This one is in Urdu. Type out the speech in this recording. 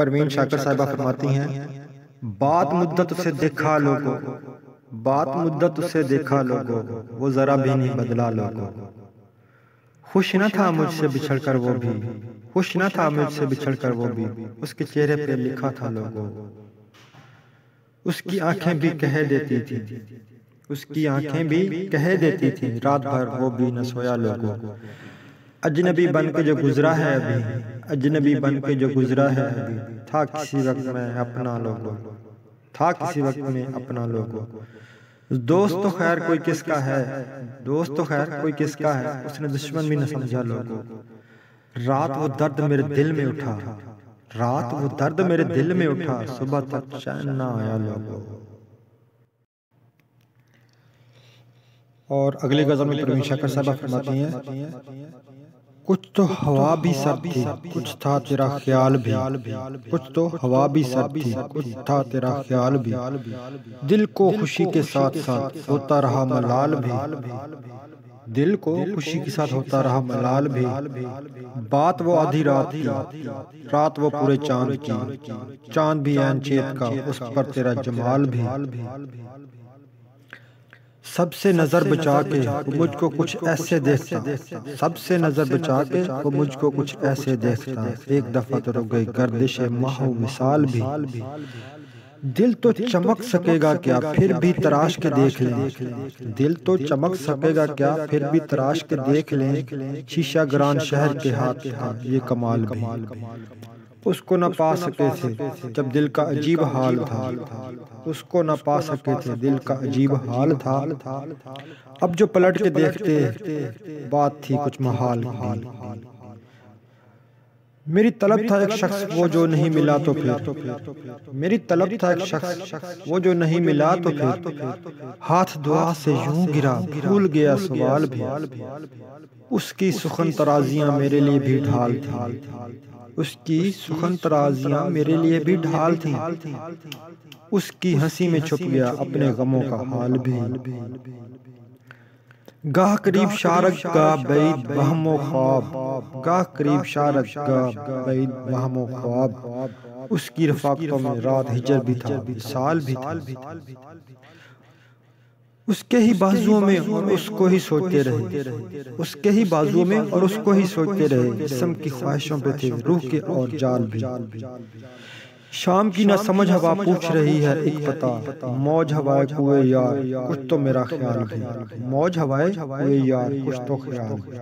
پروین شاکر صاحبہ فرماتی ہیں، بات مدت سے دیکھا لوگوں، بات مدت سے دیکھا لوگوں، وہ ذرا بھی نہیں بدلا لوگوں۔ خوش نہ تھا مجھ سے بچھڑ کر وہ بھی، خوش نہ تھا مجھ سے بچھڑ کر وہ بھی، اس کے چہرے پہ لکھا تھا لوگوں۔ اس کی آنکھیں بھی کہہ دیتی تھی، اس کی آنکھیں بھی کہہ دیتی تھی، رات بھر وہ بھی نہ سویا لوگوں۔ اجنبی بن کے جو گزرا ہے ابھی، اجنبی بن کے جو گزرا ہے ابھی، تھا کسی وقت میں اپنا لوگوں، تھا کسی وقت میں اپنا لوگوں۔ دوست تو خیر کوئی کس کا ہے، دوست تو خیر کوئی کس کا ہے، اس نے دشمن بھی نہ سمجھا لوگوں۔ رات وہ درد میرے دل میں اٹھا، رات وہ درد میرے دل میں اٹھا، صبح تک چین نہ آیا لوگوں۔ اور اگلی غزل میں پروین شاکر صاحبہ فرماتی ہیں، کچھ تو ہوا بھی سرد تھی، کچھ تھا تیرا خیال بھی، کچھ تو ہوا بھی سرد تھی، کچھ تھا تیرا خیال بھی، دل کو خوشی کے ساتھ ساتھ ہوتا رہا ملال بھی، دل کو خوشی کے ساتھ ہوتا رہا ملال بھی، بات وہ آدھی رات کی، رات وہ پورے چاند کی، چاند بھی عین چیت کا، اس پر تیرا جمال بھی، سب سے نظر بچا کے وہ مجھ کو کچھ ایسے دیکھتا، سب سے نظر بچا کے وہ مجھ کو کچھ ایسے دیکھتا، ایک دفعہ تو رک گئی گردش ماہ و وصال بھی، دل تو چمک سکے گا کیا پھر بھی تراش کے دیکھ لیں، دل تو چمک سکے گا کیا پھر بھی تراش کے دیکھ لیں، شیشہ گران شہر کے ہاتھ تھا یہ کمال بھی، اس کو نہ پا سکے تھے جب دل کا عجیب حال تھا، اس کو نہ پا سکے تھے دل کا عجیب حال تھا، اب جو پلٹ کے دیکھتے بات تھی کچھ محال بھی، میری طلب تھا ایک شخص وہ جو نہیں ملا تو پھر، میری طلب تھا ایک شخص وہ جو نہیں ملا تو پھر، ہاتھ دعا سے یوں گرا بھول گیا سوال بھی، اس کی سخن ترازیاں میرے لیے بھی ڈھال تھیں، اس کی سخن ترازیاں میرے لیے بھی ڈھال تھیں، اس کی ہنسی میں چھپ گیا اپنے غموں کا حال بھی، گاہ قریب شارک گاہ بعید وہم و خواب، گاہ قریب شارک گاہ بعید وہم و خواب، اس کی رفاقتوں میں رات ہجر بھی تھا وصال بھی تھا، اس کے ہی بازوؤں میں اور اس کو ہی سوچتے رہے، اس کے ہی بازوؤں میں اور اس کو ہی سوچتے رہے، جسم کی خواہشوں پہ تھے روح کے اور جال بھی، شام کی نہ سمجھ ہوا پوچھ رہی ہے ایک پتہ، موج ہوائے کوئے یار کچھ تو میرا خیال بھی، موج ہوائے کوئے یار کچھ تو خیال بھی۔